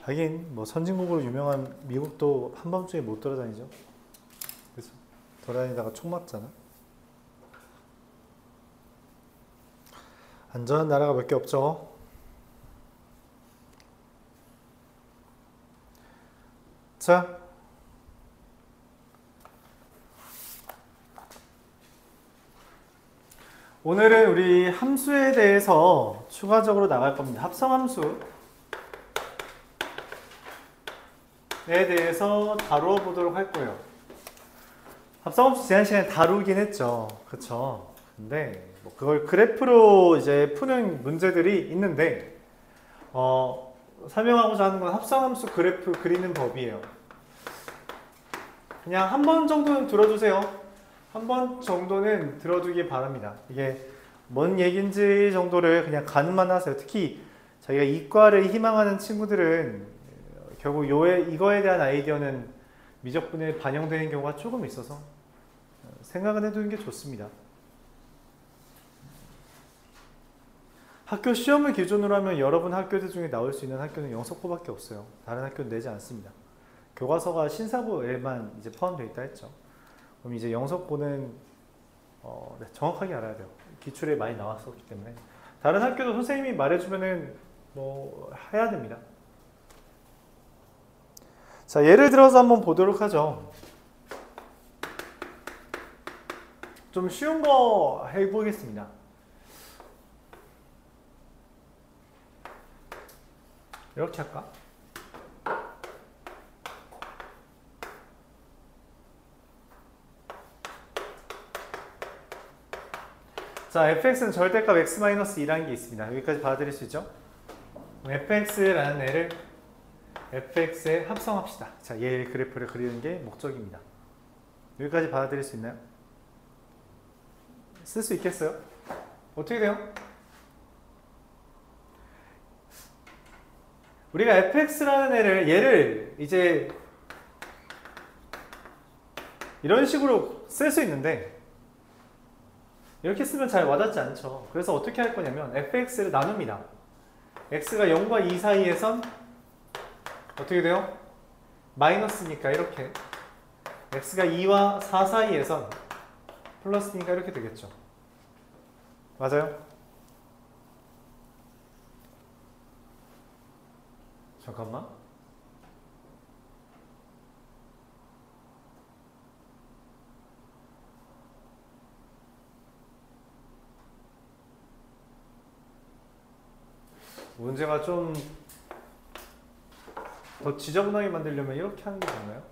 하긴 뭐 선진국으로 유명한 미국도 한밤중에 못 돌아다니죠. 그래서 돌아다니다가 총 맞잖아. 안전한 나라가 몇 개 없죠. 자, 오늘은 우리 함수에 대해서 추가적으로 나갈 겁니다. 합성함수에 대해서 다루어 보도록 할 거예요. 합성함수 지난 시간에 다루긴 했죠. 그쵸? 근데 뭐 그걸 그래프로 이제 푸는 문제들이 있는데 설명하고자 하는 건 합성함수 그래프 그리는 법이에요. 그냥 한 번 정도는 들어주세요. 한 번 정도는 들어두기 바랍니다. 이게 뭔 얘기인지 정도를 그냥 가늠만 하세요. 특히 자기가 이과를 희망하는 친구들은 결국 이거에 대한 아이디어는 미적분에 반영되는 경우가 조금 있어서 생각은 해두는 게 좋습니다. 학교 시험을 기준으로 하면 여러분 학교들 중에 나올 수 있는 학교는 영석고밖에 없어요. 다른 학교는 내지 않습니다. 교과서가 신사고에만 이제 포함되어 있다 했죠. 그럼 이제 영석고는 네, 정확하게 알아야 돼요. 기출에 많이 나왔었기 때문에. 다른 학교도 선생님이 말해주면은 뭐 해야 됩니다. 자, 예를 들어서 한번 보도록 하죠. 좀 쉬운 거 해보겠습니다. 이렇게 할까? 자, fx는 절대값 x-2라는 게 있습니다. 여기까지 받아들일 수 있죠? fx라는 애를 fx에 합성합시다. 자, 얘의 그래프를 그리는 게 목적입니다. 여기까지 받아들일 수 있나요? 쓸 수 있겠어요? 어떻게 돼요? 우리가 fx라는 애를 얘를 이제 이런 식으로 쓸 수 있는데 이렇게 쓰면 잘 와닿지 않죠. 그래서 어떻게 할 거냐면 fx를 나눕니다. x가 0과 2 사이에선 어떻게 돼요? 마이너스니까 이렇게, x가 2와 4 사이에선 플러스니까 이렇게 되겠죠. 맞아요? 잠깐만. 문제가 좀 더 지저분하게 만들려면 이렇게 하는 게 좋나요?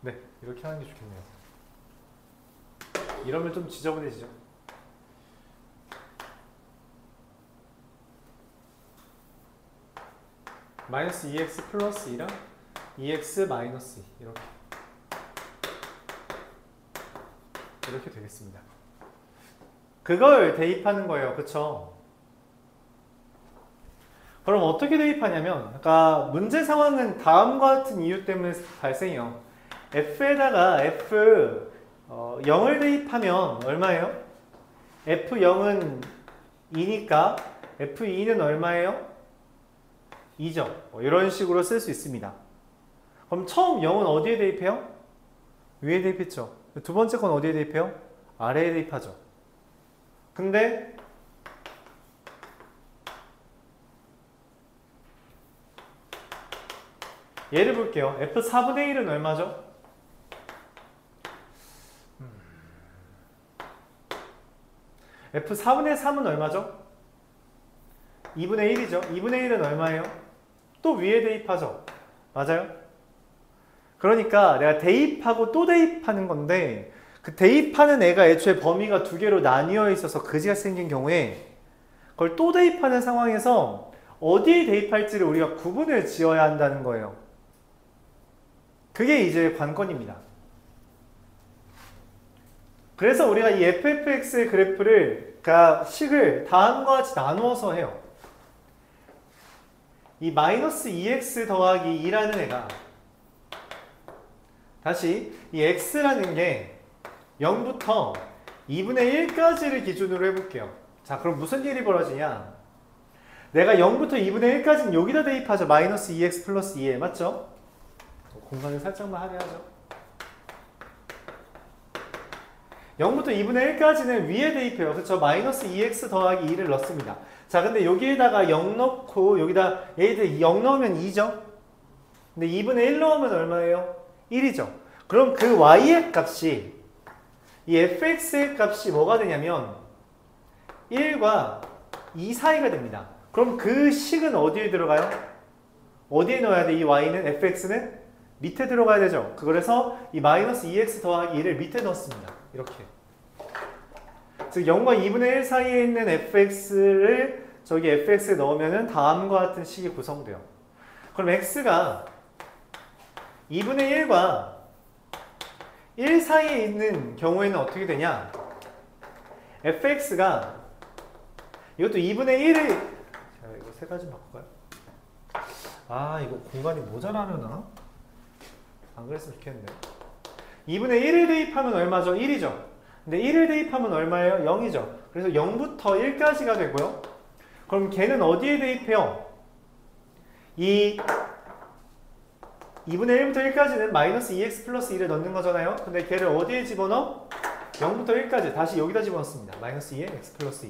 네, 이렇게 하는 게 좋겠네요. 이러면 좀 지저분해지죠. 마이너스 2x 플러스 2랑 2x 마이너스 2 이렇게 되겠습니다. 그걸 대입하는 거예요. 그쵸? 그럼 어떻게 대입하냐면, 아까 문제 상황은 다음과 같은 이유 때문에 발생해요. f에다가 f 0을 대입하면 얼마예요? f0은 2니까 f2는 얼마예요? 2죠. 이런 식으로 쓸 수 있습니다. 그럼 처음 0은 어디에 대입해요? 위에 대입했죠. 두 번째 건 어디에 대입해요? 아래에 대입하죠. 근데 얘를 볼게요. f4분의 1은 얼마죠? f4분의 3은 얼마죠? 2분의 1이죠. 2분의 1은 얼마예요? 또 위에 대입하죠. 맞아요? 그러니까 내가 대입하고 또 대입하는 건데 그 대입하는 애가 애초에 범위가 두 개로 나뉘어 있어서 그지가 생긴 경우에 그걸 또 대입하는 상황에서 어디에 대입할지를 우리가 구분을 지어야 한다는 거예요. 그게 이제 관건입니다. 그래서 우리가 이 fx의 그래프를, 그러니까 식을 다음과 같이 나누어서 해요. 이 마이너스 2x 더하기 2라는 애가 다시 이 x라는 게 0부터 2분의 1까지를 기준으로 해볼게요. 자, 그럼 무슨 일이 벌어지냐? 내가 0부터 2분의 1까지는 여기다 대입하죠. 마이너스 2x 플러스 2에. 맞죠? 공간을 살짝만 하게 하죠. 0부터 2분의 1까지는 위에 대입해요. 그쵸? 마이너스 2x 더하기 2를 넣습니다. 자, 근데 여기에다가 0 넣고 여기다 얘들 0 넣으면 2죠? 근데 2분의 1 넣으면 얼마예요? 1이죠. 그럼 그 y의 값이 이 fx의 값이 뭐가 되냐면 1과 2 사이가 됩니다. 그럼 그 식은 어디에 들어가요? 어디에 넣어야 돼? 이 y는 fx는 밑에 들어가야 되죠. 그래서 이 마이너스 2x 더하기 2를 밑에 넣습니다. 이렇게. 즉 0과 2분의 1 사이에 있는 fx를 저기 fx에 넣으면 다음과 같은 식이 구성돼요. 그럼 x가 2분의 1과 1 사이에 있는 경우에는 어떻게 되냐? fx가 이것도 2분의 1을 자, 이거 세 가지 바꿀까요? 아, 이거 공간이 모자라려나? 안 그랬으면 좋겠는데. 2분의 1을 대입하면 얼마죠? 1이죠. 근데 1을 대입하면 얼마예요? 0이죠. 그래서 0부터 1까지가 되고요. 그럼 걔는 어디에 대입해요? 이 2분의 1부터 1까지는 마이너스 2x 플러스 2를 넣는 거잖아요. 근데 걔를 어디에 집어넣어? 0부터 1까지 다시 여기다 집어넣습니다. 마이너스 2에 x 플러스 2.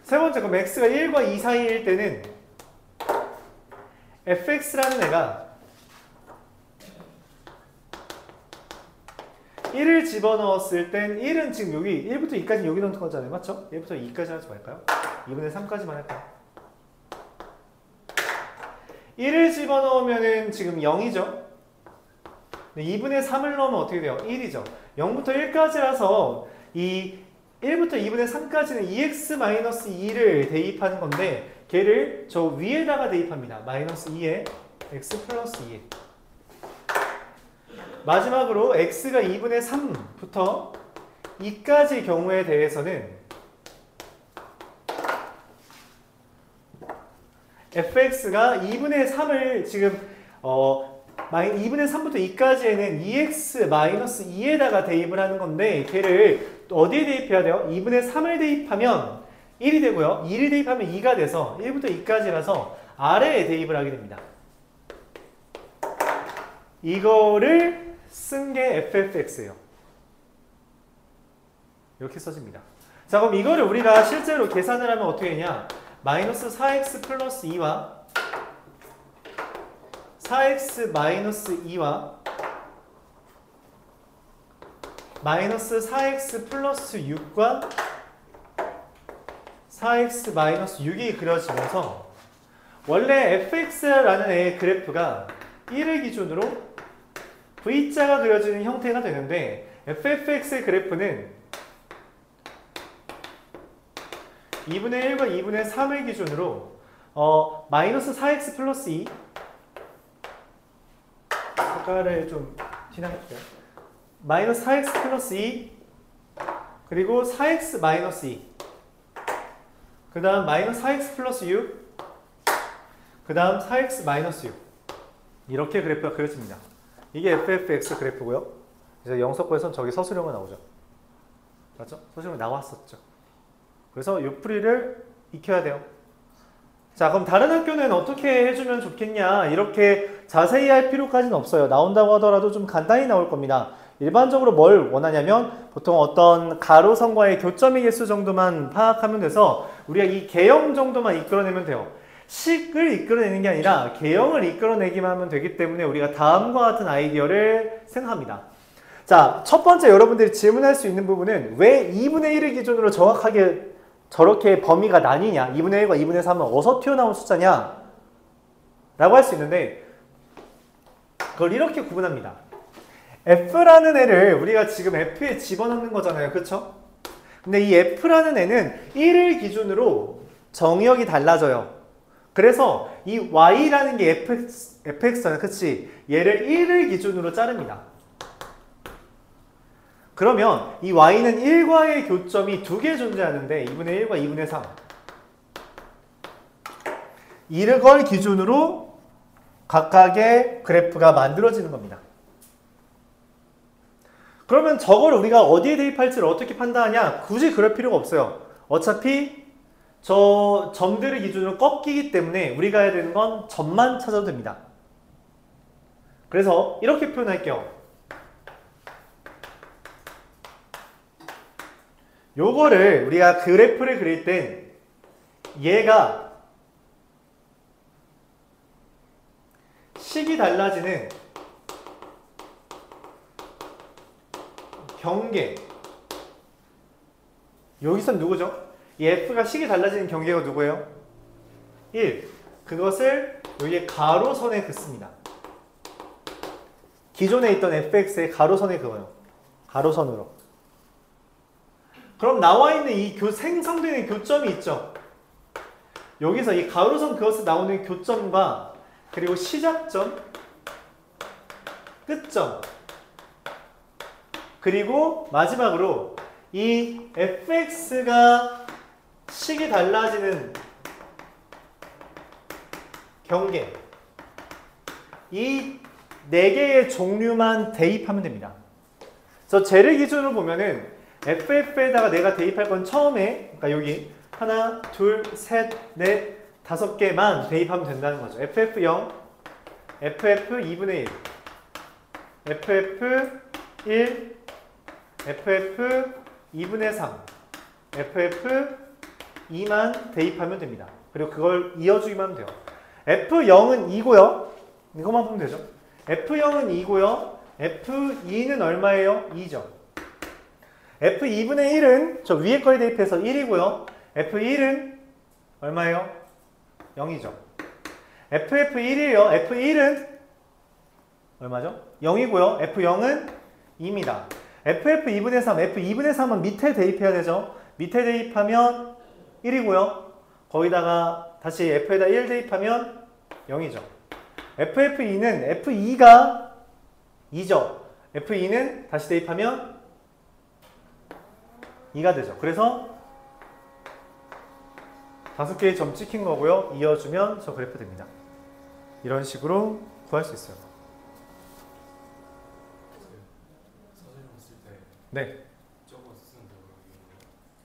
세 번째, 그럼 x가 1과 2 사이일 때는 fx라는 애가 1을 집어넣었을 땐 1은 지금 여기 1부터 2까지 여기 넣는 거잖아요. 맞죠? 1부터 2까지 하지 말까요? 2분의 3까지만 할까요? 1을 집어넣으면 지금 0이죠? 2분의 3을 넣으면 어떻게 돼요? 1이죠. 0부터 1까지라서 이 1부터 2분의 3까지는 2x-2를 대입하는 건데 걔를 저 위에다가 대입합니다. 마이너스 2에 x 플러스 2. 마지막으로 x가 2분의 3부터 2까지 경우에 대해서는 fx가 2분의 3을 지금 2분의 3부터 2까지에는 2x-2에다가 대입을 하는 건데 걔를 어디에 대입해야 돼요? 2분의 3을 대입하면 1이 되고요. 2를 대입하면 2가 돼서 1부터 2까지라서 아래에 대입을 하게 됩니다. 이거를 쓴 게 ffx예요. 이렇게 써집니다. 자, 그럼 이거를 우리가 실제로 계산을 하면 어떻게 되냐? 마이너스 4x 플러스 2와 4x 마이너스 2와 마이너스 4x 플러스 6과 4x 마이너스 6이 그려지면서 원래 fx라는 애의 그래프가 1을 기준으로 V자가 그려지는 형태가 되는데 ffx의 그래프는 2분의 1과 2분의 3을 기준으로 마이너스 4x 플러스 2 색깔을 좀 진하게할게요. 마이너스 4x 플러스 2 그리고 4x 마이너스 2 그 다음 마이너스 4x 플러스 6 그 다음 4x 마이너스 6 이렇게 그래프가 그려집니다. 이게 ffx 그래프고요. 이제 영석고에서는 저기 서술형이 나오죠. 맞죠? 서술형이 나왔었죠. 그래서 이 풀이를 익혀야 돼요. 자, 그럼 다른 학교는 어떻게 해주면 좋겠냐? 이렇게 자세히 할 필요까지는 없어요. 나온다고 하더라도 좀 간단히 나올 겁니다. 일반적으로 뭘 원하냐면 보통 어떤 가로선과의 교점의 개수 정도만 파악하면 돼서 우리가 이 개형 정도만 이끌어내면 돼요. 식을 이끌어내는 게 아니라 개형을 이끌어내기만 하면 되기 때문에 우리가 다음과 같은 아이디어를 생각합니다. 자, 첫 번째 여러분들이 질문할 수 있는 부분은 왜 2분의 1을 기준으로 정확하게 저렇게 범위가 나뉘냐? 2분의 1과 2분의 3은 어디서 튀어나온 숫자냐? 라고 할 수 있는데 그걸 이렇게 구분합니다. F라는 애를 우리가 지금 F에 집어넣는 거잖아요. 그쵸? 근데 이 F라는 애는 1을 기준으로 정의역이 달라져요. 그래서 이 Y라는 게 fx잖아. 그치? 얘를 1을 기준으로 자릅니다. 그러면 이 y는 1과의 교점이 두 개 존재하는데 2분의 1과 2분의 3 이걸 기준으로 각각의 그래프가 만들어지는 겁니다. 그러면 저걸 우리가 어디에 대입할지를 어떻게 판단하냐? 굳이 그럴 필요가 없어요. 어차피 저 점들을 기준으로 꺾이기 때문에 우리가 해야 되는 건 점만 찾아도 됩니다. 그래서 이렇게 표현할게요. 요거를 우리가 그래프를 그릴 땐 얘가 식이 달라지는 경계, 여기서 누구죠? 이 f가 식이 달라지는 경계가 누구예요? 1. 그것을 여기에 가로선에 긋습니다. 기존에 있던 fx의 가로선에 그어요. 가로선으로. 그럼 나와 있는 이 생성되는 교점이 있죠. 여기서 이 가로선 그것에 나오는 교점과 그리고 시작점, 끝점, 그리고 마지막으로 이 fx가 식이 달라지는 경계, 이 4개의 종류만 대입하면 됩니다. 그래서 쟤를 기준으로 보면은 FF에다가 내가 대입할 건 처음에, 그러니까 여기 하나, 둘, 셋, 넷, 5개만 대입하면 된다는 거죠. FF0, FF 2분의 1, FF1, FF 2분의 3, FF2만 대입하면 됩니다. 그리고 그걸 이어주기만 하면 돼요. F0은 2고요. 이것만 보면 되죠. F0은 2고요. F2는 얼마예요? 2죠. F2분의 1은 저 위에 거에 대입해서 1이고요. F1은 얼마예요? 0이죠. FF1이에요. F1은 얼마죠? 0이고요. F0은 2입니다. FF2분의 3, F2분의 3은 밑에 대입해야 되죠. 밑에 대입하면 1이고요. 거기다가 다시 F에다 1 대입하면 0이죠. FF2는 F2가 2죠. F2는 다시 대입하면 2가 되죠. 그래서 5개의 점 찍힌 거고요. 이어주면 저 그래프 됩니다. 이런 식으로 구할 수 있어요. 서술형 쓸 때 네. 저거 쓰는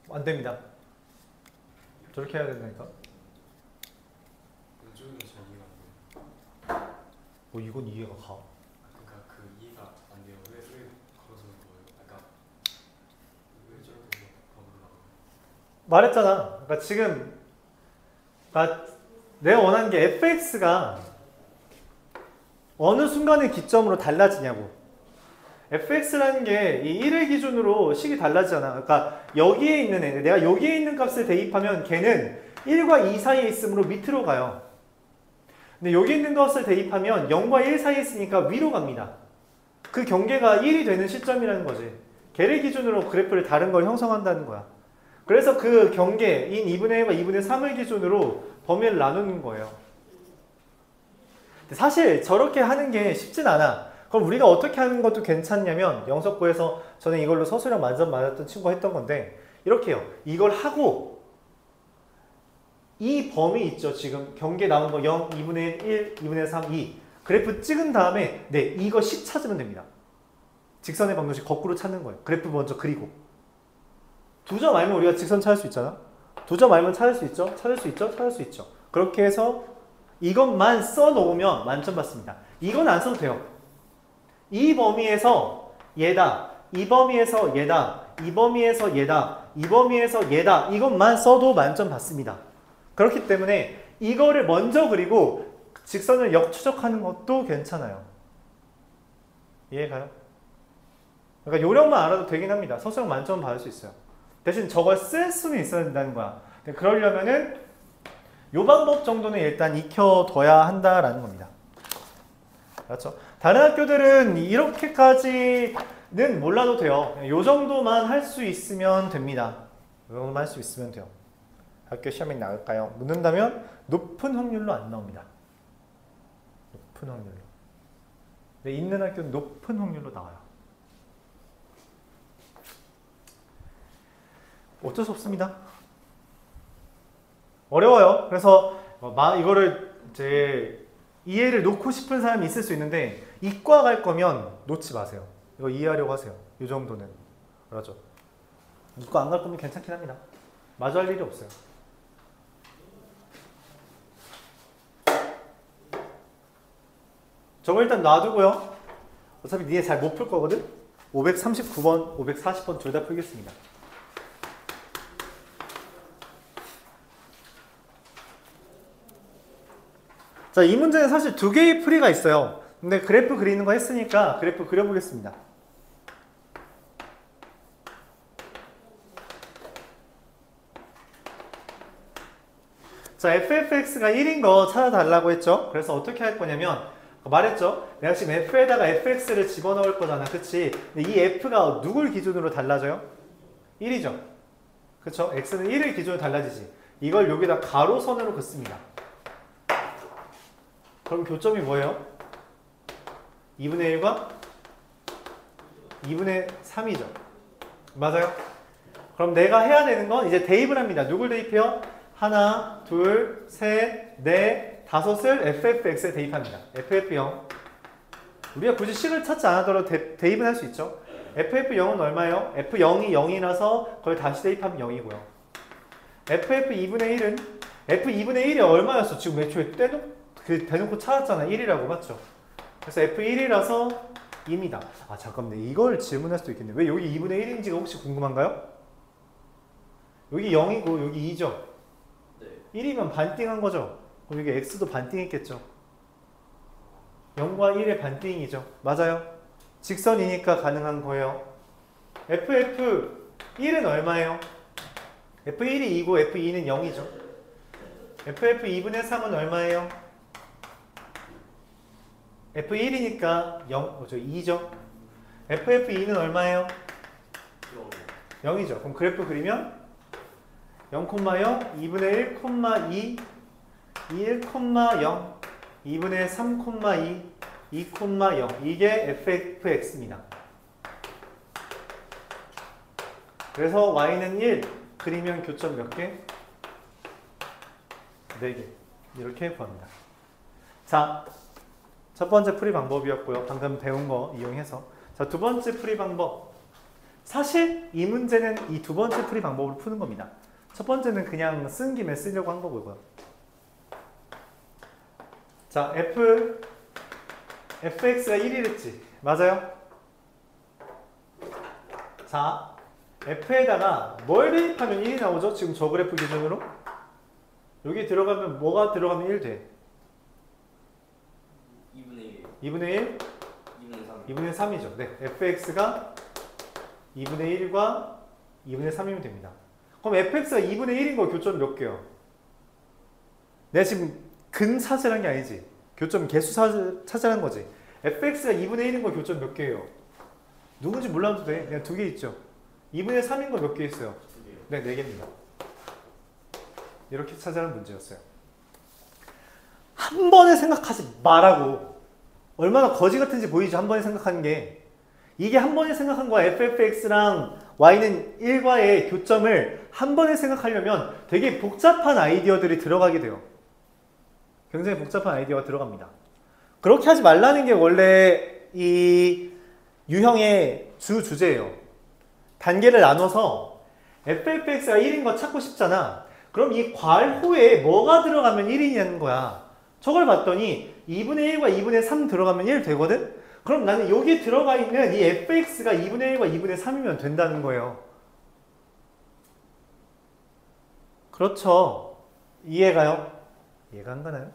거 안 됩니다. 저렇게 해야 된다니까. 왼쪽이 잘 이해가 안 돼요. 이건 이해가 가. 그러니까 그 이해가 안 돼요. 왜 걸어서 거예요? 약간 왜 저렇게 걸으라고? 말했잖아. 그러니까 지금 내가 원하는 게 fx가 어느 순간의 기점으로 달라지냐고. fx라는 게 이 1을 기준으로 식이 달라지잖아. 그러니까 여기에 있는 애, 내가 여기에 있는 값을 대입하면 걔는 1과 2 사이에 있으므로 밑으로 가요. 근데 여기 있는 것을 대입하면 0과 1 사이에 있으니까 위로 갑니다. 그 경계가 1이 되는 시점이라는 거지. 걔를 기준으로 그래프를 다른 걸 형성한다는 거야. 그래서 그 경계인 2분의 1과 2분의 3을 기준으로 범위를 나누는 거예요. 사실 저렇게 하는 게 쉽진 않아. 그럼 우리가 어떻게 하는 것도 괜찮냐면 영석고에서 저는 이걸로 서술형 만점 맞았던 친구가 했던 건데 이렇게 해요. 이걸 하고 이 범위 있죠. 지금 경계 나온 거 0, 2분의 1, 2분의 3, 2 그래프 찍은 다음에 네 이거 식 찾으면 됩니다. 직선의 방정식 거꾸로 찾는 거예요. 그래프 먼저 그리고 2점 알면 우리가 직선 찾을 수 있잖아. 2점 알면 찾을 수 있죠? 찾을 수 있죠? 찾을 수 있죠. 그렇게 해서 이것만 써놓으면 만점 받습니다. 이건 안 써도 돼요. 이 범위에서 얘다, 이 범위에서 얘다, 이 범위에서 얘다, 이 범위에서 얘다 이것만 써도 만점 받습니다. 그렇기 때문에 이거를 먼저 그리고 직선을 역추적하는 것도 괜찮아요. 이해가요? 그러니까 요령만 알아도 되긴 합니다. 서술형 만점 받을 수 있어요. 대신 저걸 쓸 수는 있어야 된다는 거야. 근데 그러려면은 요 방법 정도는 일단 익혀둬야 한다라는 겁니다. 그렇죠? 다른 학교들은 이렇게까지는 몰라도 돼요. 요 정도만 할 수 있으면 됩니다. 요 정도만 할 수 있으면 돼요. 학교 시험에 나올까요? 묻는다면 높은 확률로 안 나옵니다. 높은 확률로. 근데 있는 학교는 높은 확률로 나와요. 어쩔 수 없습니다. 어려워요. 그래서 이거를 이제 이해를 놓고 싶은 사람이 있을 수 있는데 이과 갈 거면 놓지 마세요. 이거 이해하려고 하세요. 이 정도는. 그렇죠. 이과 안 갈 거면 괜찮긴 합니다. 마주 할 일이 없어요. 저거 일단 놔두고요. 어차피 니네 잘 못 풀 거거든? 539번, 540번 둘 다 풀겠습니다. 자, 이 문제는 사실 두 개의 풀이가 있어요. 근데 그래프 그리는 거 했으니까 그래프 그려보겠습니다. 자, fx가 1인 거 찾아달라고 했죠. 그래서 어떻게 할 거냐면 말했죠. 내가 지금 f에다가 fx를 집어넣을 거잖아. 그치? 근데 이 f가 누굴 기준으로 달라져요? 1이죠. 그쵸? x는 1을 기준으로 달라지지. 이걸 여기다 가로선으로 긋습니다. 그럼 교점이 뭐예요? 2분의 1과 2분의 3이죠. 맞아요? 그럼 내가 해야 되는 건 이제 대입을 합니다. 누굴 대입해요? 하나, 둘, 셋, 넷, 다섯을 ffx에 대입합니다. ff0. 우리가 굳이 식을 찾지 않아도 대입은 할 수 있죠. ff0은 얼마예요? f0이 0이라서 그걸 다시 대입하면 0이고요. ff2분의 1은 f2분의 1이 얼마였어? 지금 애초에 대놓고 찾았잖아. 1이라고 맞죠? 그래서 f1이라서 2입니다. 아 잠깐만, 이걸 질문할 수도 있겠네. 왜 여기 2분의 1인지가 혹시 궁금한가요? 여기 0이고 여기 2죠? 네. 1이면 반띵한 거죠? 그럼 여기 x도 반띵했겠죠? 0과 1의 반띵이죠? 맞아요? 직선이니까 가능한 거예요. ff1은 얼마예요? f1이 2고 f2는 0이죠? ff2분의 3은 얼마예요? f1이니까 2죠? ff2는 얼마예요? 0이죠. 그럼 그래프 그리면 0,0, 2분의 1, 2, 1, 0, 2분의 3, 2, 0. 이게 fx입니다. 그래서 y는 1, 그리면 교점 몇 개? 4개. 이렇게 구합니다. 자, 첫 번째 풀이 방법이었고요. 방금 배운 거 이용해서. 자, 두 번째 풀이 방법. 사실 이 문제는 이 두 번째 풀이 방법으로 푸는 겁니다. 첫 번째는 그냥 쓴 김에 쓰려고 한 거고요. 자, fx가 1이랬지. 맞아요? 자, f에다가 뭘 대입하면 1이 나오죠? 지금 저 그래프 기준으로? 여기 들어가면 뭐가 들어가면 1 돼? 2분의 1. 2분의 1? 2분의 3. 2분의 3이죠. 네, fx가 2분의 1과 2분의 3이면 됩니다. 그럼 fx가 2분의 1인 거 교점 몇 개요? 내가 지금 근 찾으란 게 아니지. 교점 개수 찾으란 거지. fx가 2분의 1인 거 교점 몇 개예요? 누군지 몰라도 돼. 그냥 두 개 있죠. 2분의 3인 거 몇 개 있어요? 2개요. 네, 4개입니다. 이렇게 찾으라는 문제였어요. 한 번에 생각하지 말라고. 얼마나 거지 같은지 보이죠? 한 번에 생각하는 게. 이게 한 번에 생각한 거야. ffx랑 y는 1과의 교점을 한 번에 생각하려면 되게 복잡한 아이디어들이 들어가게 돼요. 굉장히 복잡한 아이디어가 들어갑니다. 그렇게 하지 말라는 게 원래 이 유형의 주제예요. 단계를 나눠서 ffx가 1인 거 찾고 싶잖아. 그럼 이 괄호에 뭐가 들어가면 1이냐는 거야. 저걸 봤더니 2분의 1과 2분의 3 들어가면 1 되거든? 그럼 나는 여기 들어가 있는 이 fx가 2분의 1과 2분의 3이면 된다는 거예요. 그렇죠. 이해가요? 이해가 안 가나요?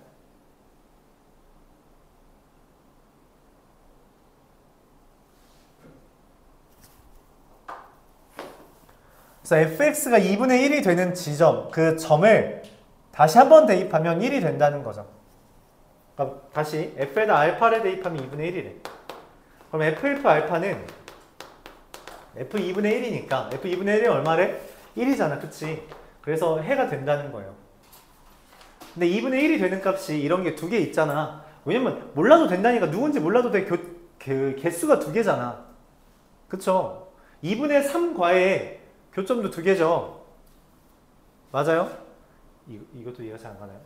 그래서 fx가 2분의 1이 되는 지점, 그 점을 다시 한번 대입하면 1이 된다는 거죠. 그러니까 다시 f에다 알파를 대입하면 2분의 1이래. 그럼 ff 알파는 f2분의 1이니까 f2분의 1이 얼마래? 1이잖아. 그치? 그래서 해가 된다는 거예요. 근데 2분의 1이 되는 값이 이런 게 두 개 있잖아. 왜냐면 몰라도 된다니까. 누군지 몰라도 돼. 개수가 두 개잖아. 그쵸? 2분의 3과에 교점도 두 개죠. 맞아요? 이것도 이해가 잘 안 가나요?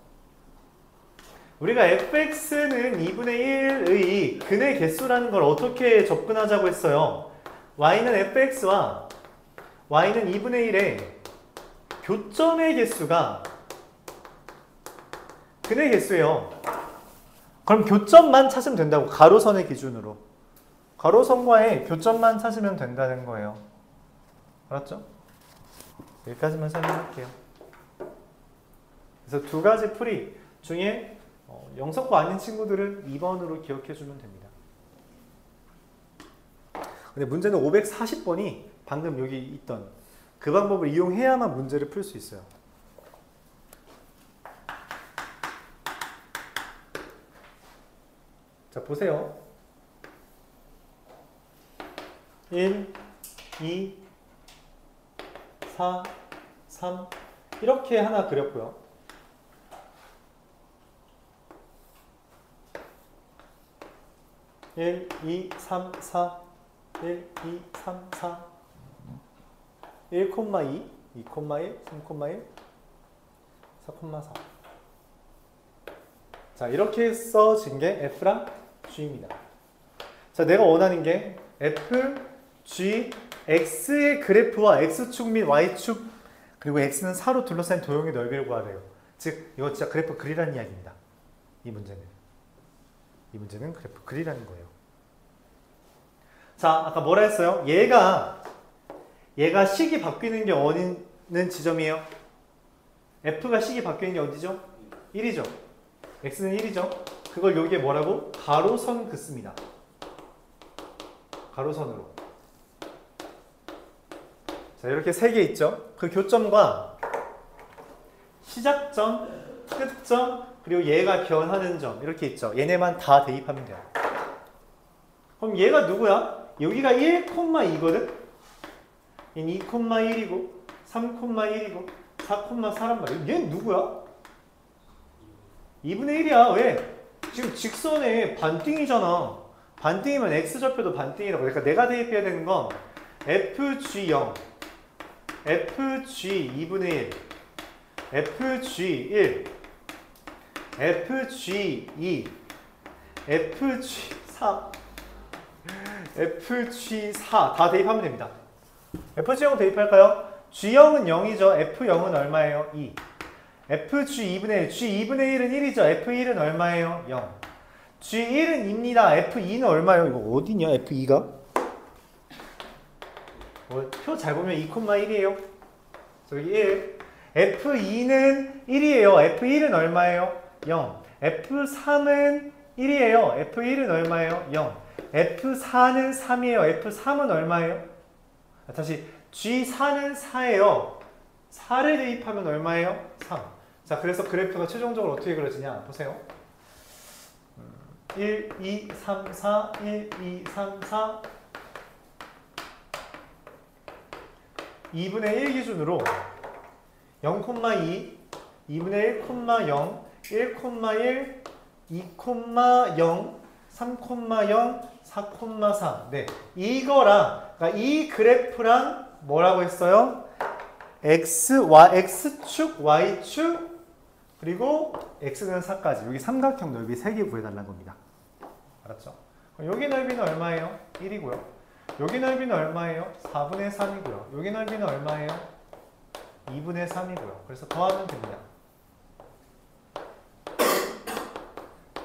우리가 fx는 2분의 1의 근의 개수라는 걸 어떻게 접근하자고 했어요? y는 fx와 y는 2분의 1의 교점의 개수가 근의 개수예요. 그럼 교점만 찾으면 된다고. 가로선의 기준으로. 가로선과의 교점만 찾으면 된다는 거예요. 알았죠? 여기까지만 설명할게요. 그래서 두 가지 풀이 중에 영석고 아닌 친구들은 2번으로 기억해주면 됩니다. 근데 문제는 540번이 방금 여기 있던 그 방법을 이용해야만 문제를 풀 수 있어요. 자, 보세요. 1, 2, 4, 3 이렇게 하나 그렸고요. (1, 2, 3, 4) 1, 2, 3, 4 1, 2, 2, 1, 3, 4, 4 자, 이렇게 써진 게 F랑 G입니다. 자, 내가 원하는 게 F, G, X의 그래프와 X축 및 Y축 그리고 X는 4로 둘러싼 도형의 넓이를 구하래요. 즉, 이거 진짜 그래프 그리라는 이야기입니다. 이 문제는 그래프 그리라는 거예요. 자, 아까 뭐라 했어요? 얘가 식이 바뀌는 게 원인은 지점이에요. F가 식이 바뀌는 게 어디죠? 1이죠. X는 1이죠. 그걸 여기에 뭐라고? 가로선 긋습니다. 가로선으로. 자, 이렇게 세 개 있죠. 그 교점과 시작점, 끝점, 그리고 얘가 변하는 점 이렇게 있죠. 얘네만 다 대입하면 돼요. 그럼 얘가 누구야? 여기가 1,2거든? 얘는 2,1이고 3,1이고 4,4란 말이야. 얘는 누구야? 2분의 1이야. 왜? 지금 직선에 반띵이잖아. 반띵이면 x좌표도 반띵이라고. 그러니까 내가 대입해야 되는 건 fg0, fg 2분의 1, fg1, fg2, fg3, fg4 다 대입하면 됩니다. fg0 대입할까요? g0은 0이죠. f0은 얼마예요? 2. fg 2분의 1, g2분의 1은 1이죠. f1은 얼마예요? 0. g1은 2입니다. f2는 얼마예요? 이거 어디냐? f2가? 표 잘 보면 2,1이에요. 저기 1. f2는 1이에요. f1은 얼마예요? 0. f3은 1이에요. f1은 얼마예요? 0. f4는 3이에요. f3은 얼마예요? 다시 G4는 4예요. 4를 대입하면 얼마예요? 3. 자, 그래서 그래프가 최종적으로 어떻게 그려지냐? 보세요. 1, 2, 3, 4, 1, 2, 3, 4 2분의 1 기준으로 0,2, 2분의 1,0, 1,1, 2,0, 3,0, 4,4. 네, 이거랑 그러니까 이 그래프랑 뭐라고 했어요? X축, Y축, 그리고 X는 4까지. 여기 삼각형 넓이 3개 구해달라는 겁니다. 알았죠? 그럼 여기 넓이는 얼마예요? 1이고요. 여기 넓이는 얼마예요? 4분의 3이고요. 여기 넓이는 얼마예요? 2분의 3이고요. 그래서 더하면 됩니다.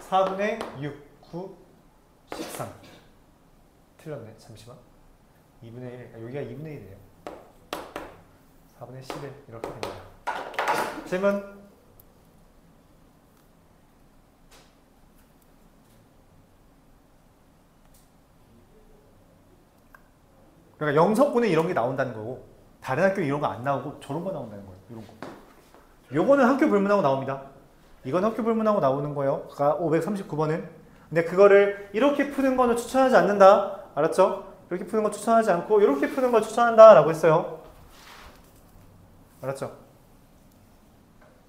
4분의 6, 9, 13. 틀렸네. 잠시만. 2분의 1. 여기가 2분의 1이에요. 4분의 11. 이렇게 됩니다. 질문. 그러니까 영석군에 이런 게 나온다는 거고 다른 학교에 이런 거 안 나오고 저런 거 나온다는 거예요. 이런 거. 요거는 학교 불문하고 나옵니다. 이건 학교 불문하고 나오는 거예요. 539번은. 근데 그거를 이렇게 푸는 거는 추천하지 않는다. 알았죠? 이렇게 푸는 건 추천하지 않고 이렇게 푸는 걸 추천한다 라고 했어요. 알았죠?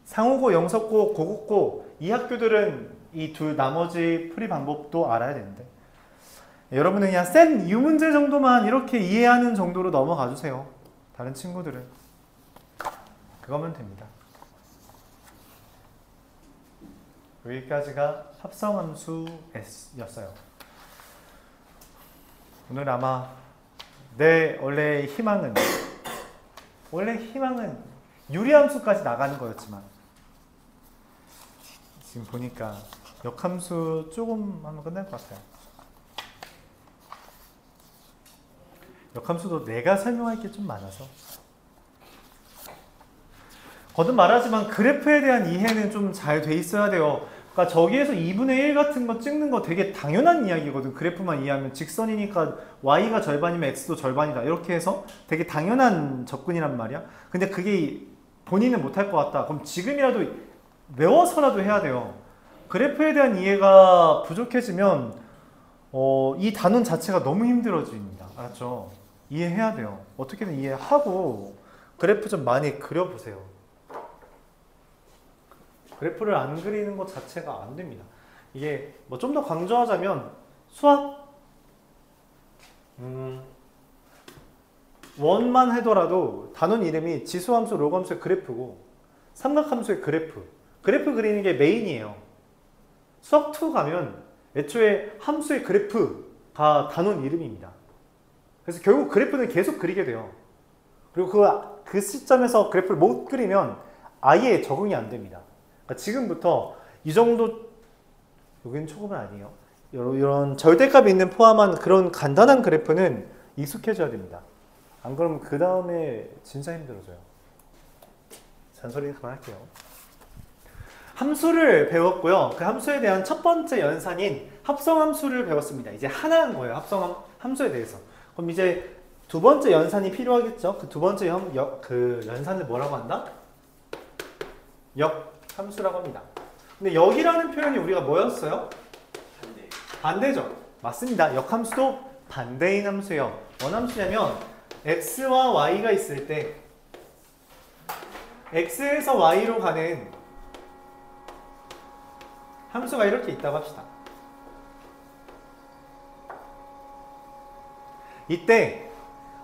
상호고, 영석고, 고국고 이 학교들은 이 둘 나머지 풀이 방법도 알아야 되는데 여러분은 그냥 센 이 문제 정도만 이렇게 이해하는 정도로 넘어가 주세요. 다른 친구들은 그거면 됩니다. 여기까지가 합성함수였어요. 오늘 아마 내 원래 희망은 유리함수까지 나가는 거였지만 지금 보니까 역함수 조금 하면 끝날 것 같아요. 역함수도 내가 설명할 게 좀 많아서. 거듭 말하지만 그래프에 대한 이해는 좀 잘 돼 있어야 돼요. 그러니까 저기에서 2분의 1 같은 거 찍는 거 되게 당연한 이야기거든. 그래프만 이해하면 직선이니까 y가 절반이면 x도 절반이다. 이렇게 해서 되게 당연한 접근이란 말이야. 근데 그게 본인은 못할 것 같다. 그럼 지금이라도 외워서라도 해야 돼요. 그래프에 대한 이해가 부족해지면 이 단원 자체가 너무 힘들어집니다. 알았죠? 이해해야 돼요. 어떻게든 이해하고 그래프 좀 많이 그려보세요. 그래프를 안 그리는 것 자체가 안 됩니다. 이게 뭐 좀 더 강조하자면 수학 원만 하더라도 단원 이름이 지수함수, 로그함수의 그래프고 삼각함수의 그래프 그리는 게 메인이에요. 수학 2 가면 애초에 함수의 그래프가 단원 이름입니다. 그래서 결국 그래프는 계속 그리게 돼요. 그리고 그 시점에서 그래프를 못 그리면 아예 적응이 안 됩니다. 그러니까 지금부터 이 정도, 여기는 초급은 아니에요. 이런 절대값이 있는 포함한 그런 간단한 그래프는 익숙해져야 됩니다. 안 그러면 그 다음에 진짜 힘들어져요. 잔소리 그만할게요. 함수를 배웠고요. 그 함수에 대한 첫 번째 연산인 합성함수를 배웠습니다. 이제 하나인 거예요. 합성함수에 대해서. 그럼 이제 두 번째 연산이 필요하겠죠. 그 두 번째 연산을 뭐라고 한다? 역함수라고 합니다. 근데 역이라는 표현이 우리가 뭐였어요? 반대죠. 맞습니다. 역함수도 반대인 함수예요. 뭔 함수냐면 x와 y가 있을 때 x에서 y로 가는 함수가 이렇게 있다고 합시다. 이때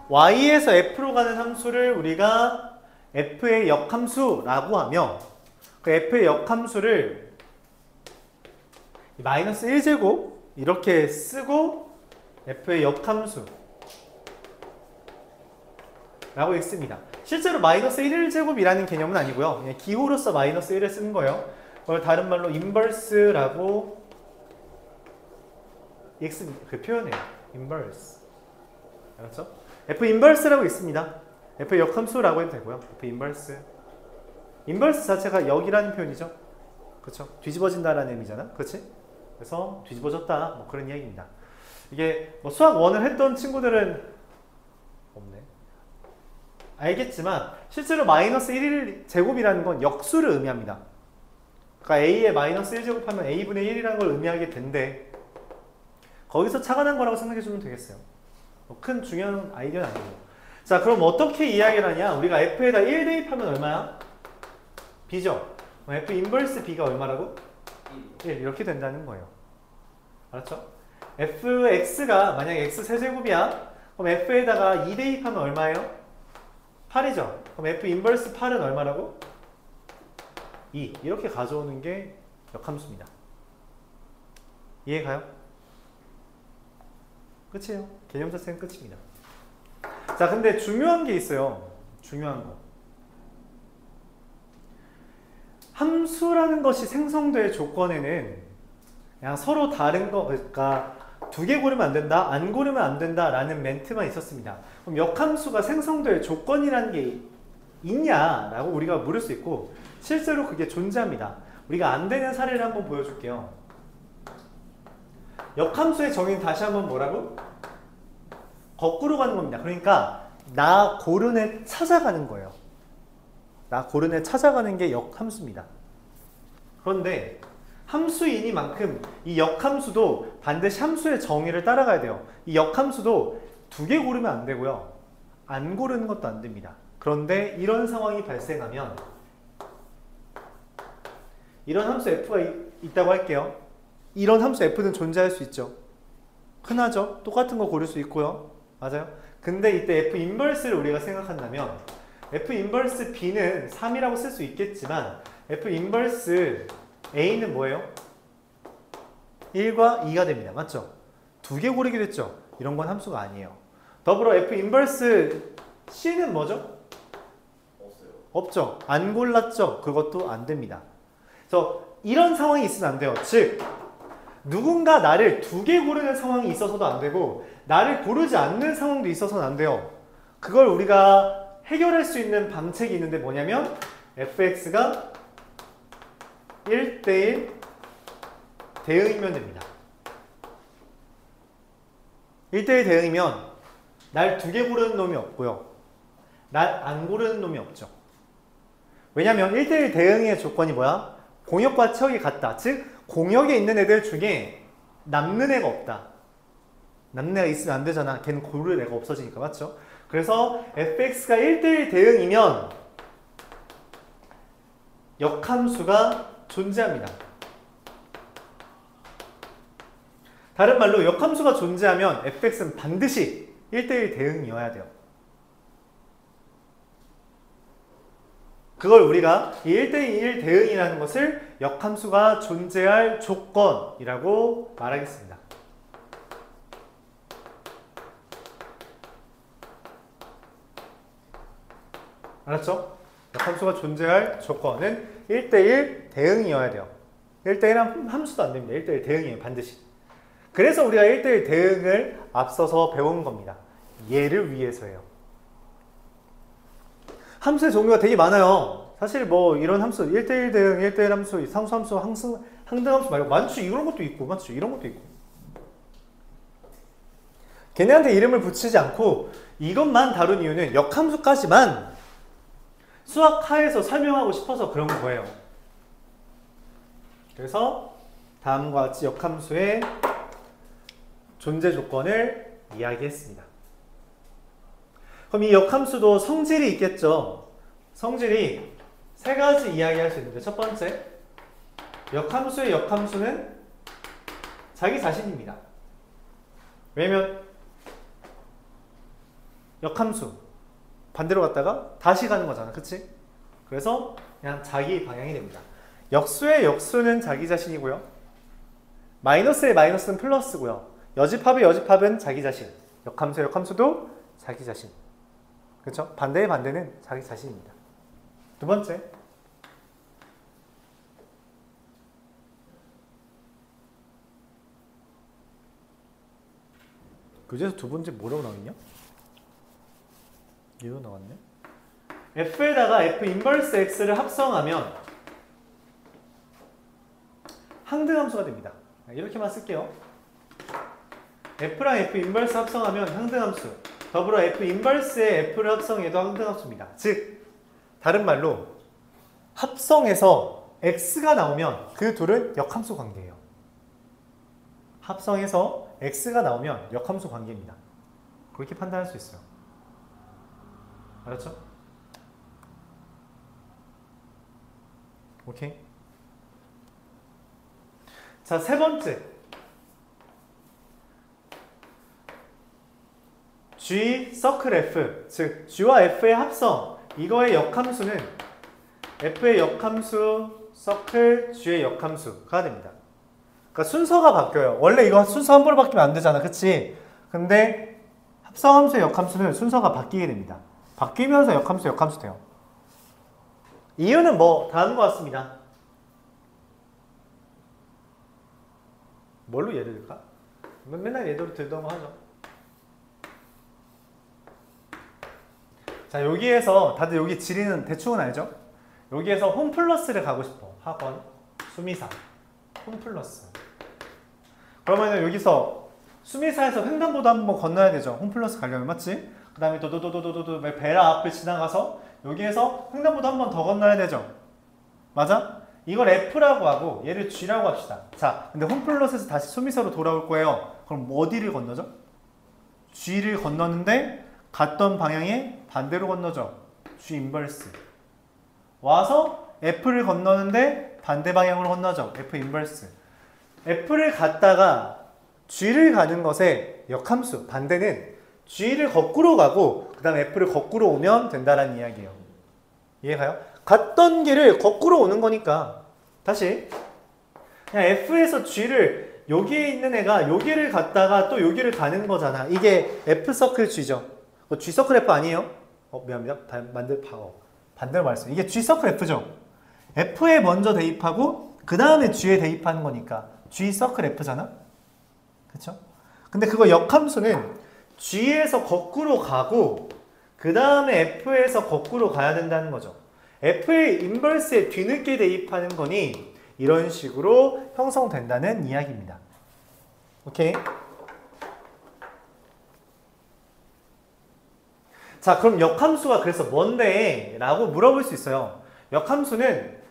y에서 f로 가는 함수를 우리가 f의 역함수라고 하며 그 f의 역함수를 마이너스 1제곱 이렇게 쓰고 f의 역함수 라고 읽습니다. 실제로 마이너스 1제곱이라는 개념은 아니고요. 그냥 기호로서 마이너스 1을 쓰는 거예요. 그걸 다른 말로 인버스라고 읽습니다. 그 표현이에요. 인버스. 알았죠? f 인버스라고 있습니다. f 역함수라고 해도 되고요. f 인버스. 인버스 자체가 역이라는 표현이죠. 그렇죠? 뒤집어진다라는 의미잖아. 그렇지? 그래서 뒤집어졌다. 뭐 그런 이야기입니다. 이게 뭐 수학 1을 했던 친구들은 없네. 알겠지만 실제로 마이너스 1제곱이라는 건 역수를 의미합니다. 그러니까 a에 마이너스 1제곱 하면 a분의 1이라는 걸 의미하게 된대. 거기서 착안한 거라고 생각해주면 되겠어요. 뭐 큰 중요한 아이디어는 아니고. 자, 그럼 어떻게 이야기를 하냐? 우리가 f에다 1 대입하면 얼마야? b죠? f 인버스 b가 얼마라고? 1 이렇게 된다는 거예요. 알았죠? fx가 만약에 x 세제곱이야. 그럼 f에다가 2 대입하면 얼마예요? 8이죠? 그럼 f 인버스 8은 얼마라고? 2 이렇게 가져오는 게 역함수입니다. 이해가요? 끝이에요. 개념 자체는 끝입니다. 자, 근데 중요한 게 있어요. 중요한 거. 함수라는 것이 생성될 조건에는 그냥 서로 다른 거, 그러니까 두 개 고르면 안 된다, 안 고르면 안 된다 라는 멘트만 있었습니다. 그럼 역함수가 생성될 조건이라는 게 있냐라고 우리가 물을 수 있고 실제로 그게 존재합니다. 우리가 안 되는 사례를 한번 보여줄게요. 역함수의 정의는 다시 한번 뭐라고? 거꾸로 가는 겁니다. 그러니까 나 고른 애 찾아가는 거예요. 나 고른 애 찾아가는 게 역함수입니다. 그런데 함수이니만큼 이 역함수도 반드시 함수의 정의를 따라가야 돼요. 이 역함수도 두 개 고르면 안 되고요. 안 고르는 것도 안 됩니다. 그런데 이런 상황이 발생하면 이런 함수 f가 있다고 할게요. 이런 함수 f는 존재할 수 있죠. 흔하죠? 똑같은 거 고를 수 있고요. 맞아요? 근데 이때 f 인버스를 우리가 생각한다면 f 인버스 b는 3이라고 쓸 수 있겠지만 f 인버스 a는 뭐예요? 1과 2가 됩니다. 맞죠? 두 개 고르게 됐죠? 이런 건 함수가 아니에요. 더불어 f 인버스 c는 뭐죠? 없어요. 없죠. 안 골랐죠? 그것도 안 됩니다. 그래서 이런 상황이 있으면 안 돼요. 즉 누군가 나를 두 개 고르는 상황이 있어서도 안 되고 나를 고르지 않는 상황도 있어서는 안 돼요. 그걸 우리가 해결할 수 있는 방책이 있는데 뭐냐면 fx가 1대1 대응이면 됩니다. 1대1 대응이면 날 두 개 고르는 놈이 없고요. 날 안 고르는 놈이 없죠. 왜냐면 1대1 대응의 조건이 뭐야? 공역과 치역이 같다. 즉 공역에 있는 애들 중에 남는 애가 없다. 남는 애가 있으면 안 되잖아. 걔는 고를 애가 없어지니까. 맞죠? 그래서 fx가 1대1 대응이면 역함수가 존재합니다. 다른 말로 역함수가 존재하면 fx는 반드시 1대1 대응이어야 돼요. 그걸 우리가 이 1대1 대응이라는 것을 역함수가 존재할 조건이라고 말하겠습니다. 알았죠? 역함수가 존재할 조건은 1대1 대응이어야 돼요. 1대1 함수도 안 됩니다. 1대1 대응이에요. 반드시. 그래서 우리가 1대1 대응을 앞서서 배운 겁니다. 얘를 위해서예요. 함수의 종류가 되게 많아요. 사실 뭐 이런 함수 1대1 대응, 1대1 함수, 상수함수, 항등함수 말고 많죠. 이런 것도 있고 맞죠. 이런 것도 있고. 걔네한테 이름을 붙이지 않고 이것만 다룬 이유는 역함수까지만 수학하에서 설명하고 싶어서 그런 거예요. 그래서 다음과 같이 역함수의 존재 조건을 이야기했습니다. 그럼 이 역함수도 성질이 있겠죠. 성질이 세 가지 이야기할 수 있는데 첫 번째, 역함수의 역함수는 자기 자신입니다. 왜냐면 역함수 반대로 갔다가 다시 가는 거잖아. 그치? 그래서 그냥 자기 방향이 됩니다. 역수의 역수는 자기 자신이고요. 마이너스의 마이너스는 플러스고요. 여집합의 여집합은 자기 자신. 역함수의 역함수도 자기 자신. 그렇죠? 반대의 반대는 자기 자신입니다. 두 번째, 교재에서 두 번째 뭐라고 나와있냐? 얘도 나왔네. f에다가 f 인버스 x를 합성하면 항등함수가 됩니다. 이렇게만 쓸게요. f랑 f 인버스 합성하면 항등함수, 더불어 f 인버스에 f를 합성해도 항등함수입니다. 즉 다른 말로 합성해서 x가 나오면 그 둘은 역함수 관계예요. 합성해서 x가 나오면 역함수 관계입니다. 그렇게 판단할 수 있어요. 알았죠? 오케이. 자, 세 번째. G 서클 F, 즉 G와 F의 합성. 이거의 역함수는 F의 역함수 서클 G의 역함수가 됩니다. 그러니까 순서가 바뀌어요. 원래 이거 순서 함부로 바뀌면 안 되잖아. 그치? 근데 합성함수의 역함수는 순서가 바뀌게 됩니다. 바뀌면서 역함수 역함수 돼요. 이유는 뭐 다른 것 같습니다. 뭘로 예를 들까? 맨날 예를 들던 거 하죠. 자, 여기에서 다들 여기 지리는 대충은 알죠? 여기에서 홈플러스를 가고 싶어. 학원, 수미사, 홈플러스. 그러면은 여기서 수미사에서 횡단보도 한번 건너야 되죠. 홈플러스 가려면. 맞지? 그 다음에 도도도도도도 베라 앞을 지나가서 여기에서 횡단보도 한 번 더 건너야 되죠. 맞아? 이걸 F라고 하고 얘를 G라고 합시다. 자, 근데 홈플러스에서 다시 수미사로 돌아올 거예요. 그럼 어디를 건너죠? G를 건너는데 갔던 방향에 반대로 건너죠. G 인버스. 와서 F를 건너는데 반대 방향으로 건너죠. F 인버스. F를 갔다가 G를 가는 것의 역함수, 반대는 G를 거꾸로 가고 그 다음에 F를 거꾸로 오면 된다는 이야기예요. 이해가요? 갔던 길을 거꾸로 오는 거니까 다시 그냥 F에서 G를 여기에 있는 애가 여기를 갔다가 또 여기를 가는 거잖아. 이게 F 서클 G죠. G 서클 F 아니에요? 미안합니다. 반대로 말했어요. 이게 G 서클 F죠. F에 먼저 대입하고 그 그 다음에 G에 대입하는 거니까 G 서클 F잖아? 그쵸? 근데 그거 역함수는 G에서 거꾸로 가고 그 다음에 F에서 거꾸로 가야 된다는 거죠. F의 인버스에 뒤늦게 대입하는 거니 이런 식으로 형성된다는 이야기입니다. 오케이? 자, 그럼 역함수가 그래서 뭔데? 라고 물어볼 수 있어요. 역함수는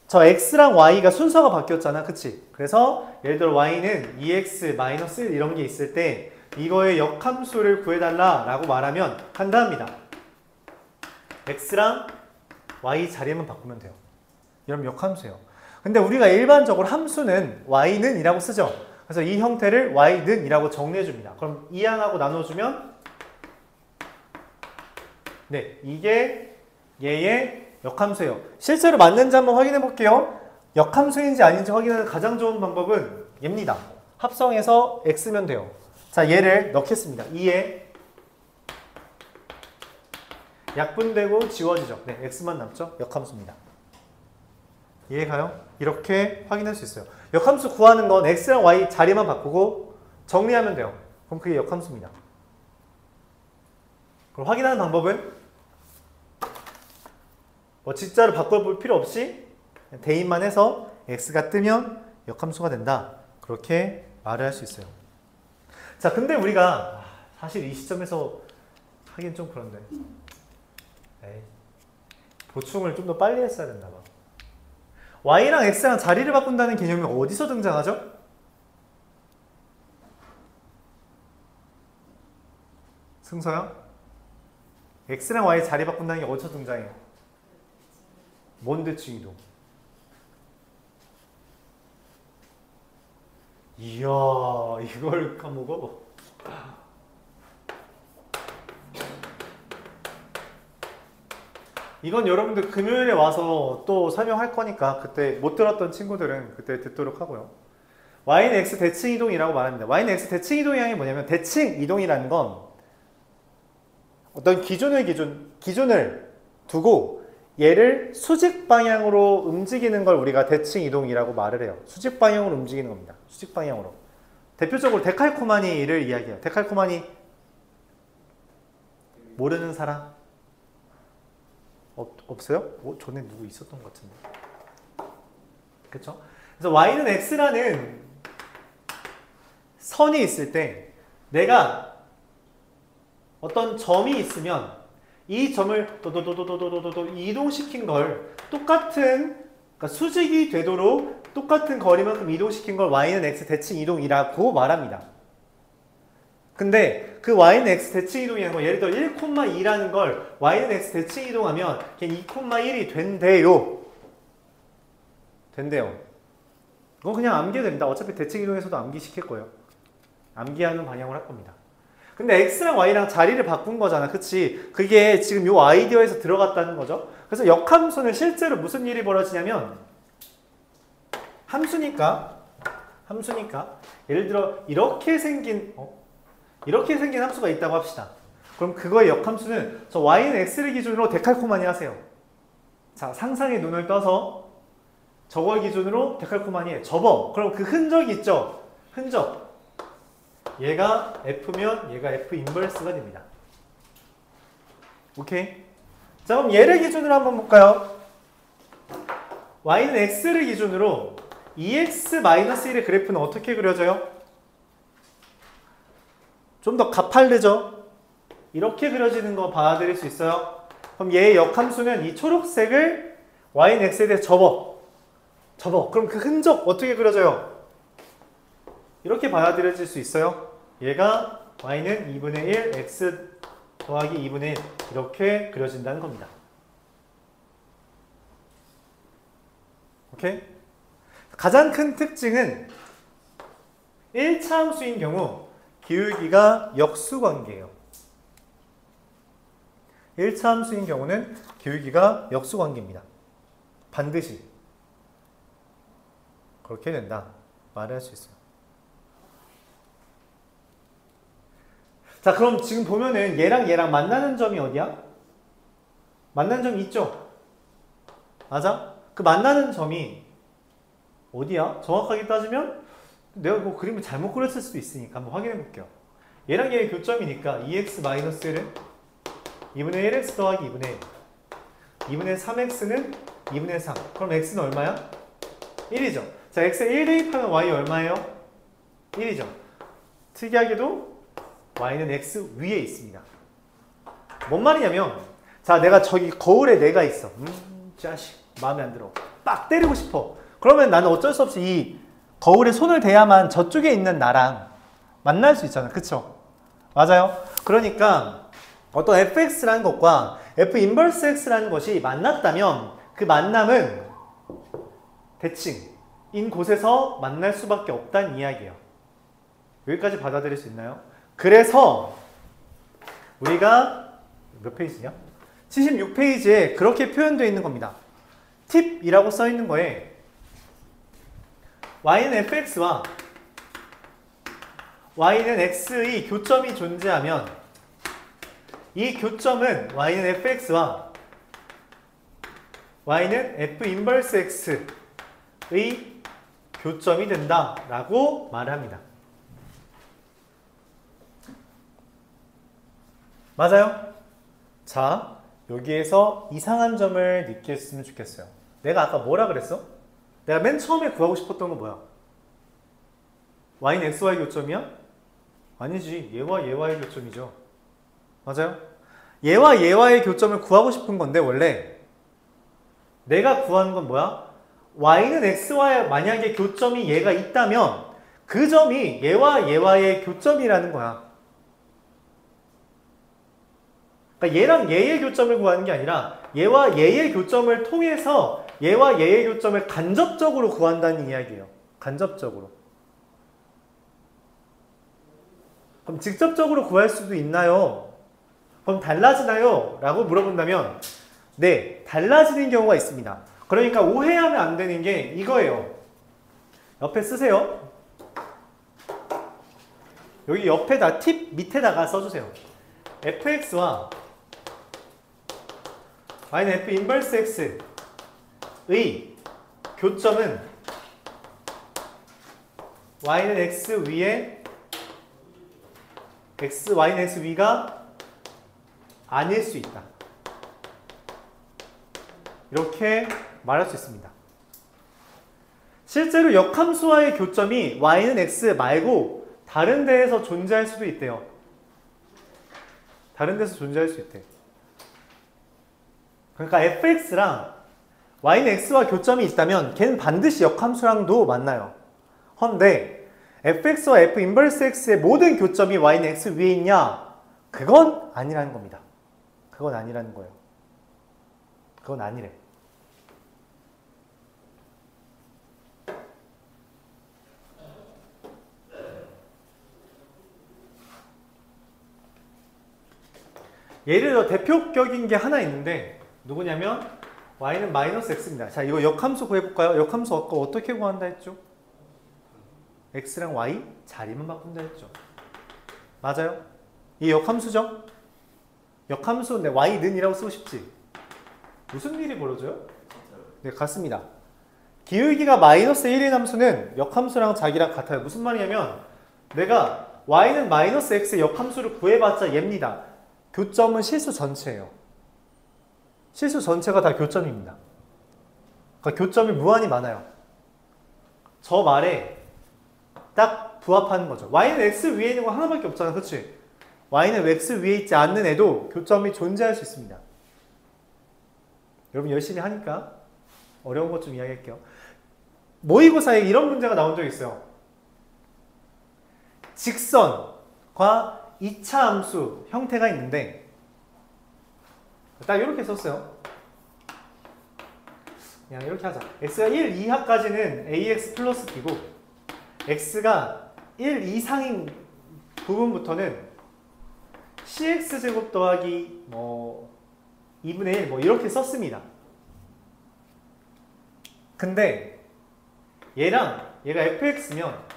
저 x랑 y가 순서가 바뀌었잖아. 그치? 그래서 예를 들어 y는 2x-1 이런 게 있을 때 이거의 역함수를 구해달라 라고 말하면 간단합니다. x랑 y 자리만 바꾸면 돼요. 이러면 역함수예요. 근데 우리가 일반적으로 함수는 y는 이라고 쓰죠. 그래서 이 형태를 y는 이라고 정리해줍니다. 그럼 이 양하고 나눠주면 네, 이게 얘의 역함수예요. 실제로 맞는지 한번 확인해 볼게요. 역함수인지 아닌지 확인하는 가장 좋은 방법은 얘입니다. 합성해서 x면 돼요. 자, 얘를 넣겠습니다. 2에 약분되고 지워지죠. 네, x만 남죠. 역함수입니다. 이해가요? 이렇게 확인할 수 있어요. 역함수 구하는 건 x랑 y 자리만 바꾸고 정리하면 돼요. 그럼 그게 역함수입니다. 그럼 확인하는 방법은 뭐 진짜로 바꿔볼 필요 없이 대입만 해서 x가 뜨면 역함수가 된다. 그렇게 말을 할 수 있어요. 자, 근데 우리가 사실 이 시점에서 하긴 좀 그런데 에이, 보충을 좀 더 빨리 했어야 됐나 봐. y랑 x랑 자리를 바꾼다는 개념이 어디서 등장하죠? 승서야? x랑 y 자리 바꾼다는 게 어디서 등장해요? 뭔 대칭 이동? 이야, 이걸 까먹어? 이건 여러분들 금요일에 와서 또 설명할 거니까 그때 못 들었던 친구들은 그때 듣도록 하고요. y는 x 대칭 이동이라고 말합니다. y는 x 대칭 이동이 뭐냐면 대칭 이동이라는 건 어떤 기준을 두고 얘를 수직 방향으로 움직이는 걸 우리가 대칭 이동이라고 말을 해요. 수직 방향으로 움직이는 겁니다. 수직 방향으로. 대표적으로 데칼코마니를 이야기해요. 데칼코마니 모르는 사람? 없어요? 전에 누구 있었던 것 같은데. 그쵸? 그래서 y는 x라는 선이 있을 때 내가 어떤 점이 있으면 이 점을 도도도도도도도도 이동시킨 걸 똑같은 그러니까 수직이 되도록 똑같은 거리만큼 이동시킨 걸 y는 x 대칭 이동이라고 말합니다. 근데 그 y는 x 대칭 이동이라는 거 예를 들어 1,2라는 걸 y는 x 대칭 이동하면 그냥 2,1이 된대요. 그건 그냥 암기해도 됩니다. 어차피 대칭 이동에서도 암기시킬 거예요. 암기하는 방향으로 할 겁니다. 근데 x랑 y랑 자리를 바꾼 거잖아. 그치? 그게 지금 요 아이디어에서 들어갔다는 거죠. 그래서 역함수는 실제로 무슨 일이 벌어지냐면 함수니까 예를 들어 이렇게 생긴 함수가 있다고 합시다. 그럼 그거의 역함수는 저 y는 x를 기준으로 데칼코마니 하세요. 자, 상상의 눈을 떠서 저걸 기준으로 데칼코마니에 접어. 그럼 그 흔적이 있죠? 흔적. 얘가 F면 얘가 F 인버스가 됩니다. 오케이? 자, 그럼 얘를 기준으로 한번 볼까요? y는 x를 기준으로 2x-1의 그래프는 어떻게 그려져요? 좀 더 가팔르죠? 이렇게 그려지는 거 받아들일 수 있어요? 그럼 얘의 역함수는 이 초록색을 y는 x에 대해 접어. 그럼 그 흔적 어떻게 그려져요? 이렇게 받아들여질 수 있어요. 얘가 y는 2분의 1, x 더하기 2분의 1 이렇게 그려진다는 겁니다. 오케이? 가장 큰 특징은 1차 함수인 경우 기울기가 역수관계예요. 1차 함수인 경우는 기울기가 역수관계입니다. 반드시 그렇게 된다 말을 할 수 있어요. 자, 그럼 지금 보면은 얘랑 만나는 점이 어디야? 만나는 점이 있죠? 맞아? 그 만나는 점이 어디야? 정확하게 따지면 내가 뭐 그림을 잘못 그렸을 수도 있으니까 한번 확인해 볼게요. 얘랑 얘의 교점이니까 2x-1은 2분의 1x 더하기 2분의 1. 2분의 3x는 2분의 3. 그럼 x는 얼마야? 1이죠. 자, x에 1 대입하면 y 얼마예요? 1이죠. 특이하게도 y는 x 위에 있습니다. 뭔 말이냐면, 자, 내가 저기 거울에 내가 있어. 자식, 마음에 안 들어. 빡 때리고 싶어. 그러면 나는 어쩔 수 없이 이 거울에 손을 대야만 저쪽에 있는 나랑 만날 수 있잖아. 그쵸? 맞아요? 그러니까 어떤 fx라는 것과 f 인버스 x라는 것이 만났다면 그 만남은 대칭인 곳에서 만날 수밖에 없다는 이야기예요. 여기까지 받아들일 수 있나요? 그래서 우리가 몇 페이지냐? 76페이지에 그렇게 표현되어 있는 겁니다. 팁이라고 써 있는 거에 y는 fx와 y는 x의 교점이 존재하면 이 교점은 y는 fx와 y는 f 인버스 x의 교점이 된다라고 말합니다. 맞아요? 자, 여기에서 이상한 점을 느꼈으면 좋겠어요. 내가 아까 뭐라 그랬어? 내가 맨 처음에 구하고 싶었던 건 뭐야? y는 xy 교점이야? 아니지. 얘와 얘와의 교점이죠. 맞아요? 얘와 얘와의 교점을 구하고 싶은 건데 원래 내가 구하는 건 뭐야? y는 x와의 만약에 교점이 얘가 있다면 그 점이 얘와 얘와의 교점이라는 거야. 그러니까 얘랑 얘의 교점을 구하는 게 아니라 얘와 얘의 교점을 통해서 얘와 얘의 교점을 간접적으로 구한다는 이야기예요. 간접적으로. 그럼 직접적으로 구할 수도 있나요? 그럼 달라지나요? 라고 물어본다면 네, 달라지는 경우가 있습니다. 그러니까 오해하면 안 되는 게 이거예요. 옆에 쓰세요. 여기 옆에다 팁 밑에다가 써주세요. fx와 y는 f 인버스 x의 교점은 y는 x 위에 y는 x 위가 아닐 수 있다. 이렇게 말할 수 있습니다. 실제로 역함수와의 교점이 y는 x 말고 다른 데에서 존재할 수도 있대요. 다른 데서 존재할 수 있대. 그러니까 fx랑 y는 x와 교점이 있다면 걔는 반드시 역함수랑도 만나요. 헌데 fx와 f 인버스 x의 모든 교점이 y는 x 위에 있냐? 그건 아니라는 겁니다. 그건 아니라는 거예요. 그건 아니래. 예를 들어 대표격인 게 하나 있는데 누구냐면 y는 마이너스 x입니다. 자, 이거 역함수 구해볼까요? 역함수 아까 어떻게 구한다 했죠? x랑 y 자리만 바꾼다 했죠. 맞아요? 이 역함수죠? 역함수인데 y는 이라고 쓰고 싶지? 무슨 일이 벌어져요? 네, 같습니다. 기울기가 마이너스 1인 함수는 역함수랑 자기랑 같아요. 무슨 말이냐면 내가 y는 마이너스 x의 역함수를 구해봤자 얘입니다. 교점은 실수 전체예요. 실수 전체가 다 교점입니다. 그러니까 교점이 무한히 많아요. 저 말에 딱 부합하는 거죠. y는 x 위에 있는 거 하나밖에 없잖아. 그치? y는 x 위에 있지 않는 애도 교점이 존재할 수 있습니다. 여러분 열심히 하니까 어려운 것 좀 이야기할게요. 모의고사에 이런 문제가 나온 적이 있어요. 직선과 2차 함수 형태가 있는데 딱 이렇게 썼어요. 그냥 이렇게 하자. x가 1 이하까지는 ax 플러스 b고 x가 1 이상인 부분부터는 cx제곱 더하기 2분의 1 이렇게 썼습니다. 근데 얘랑 얘가 fx면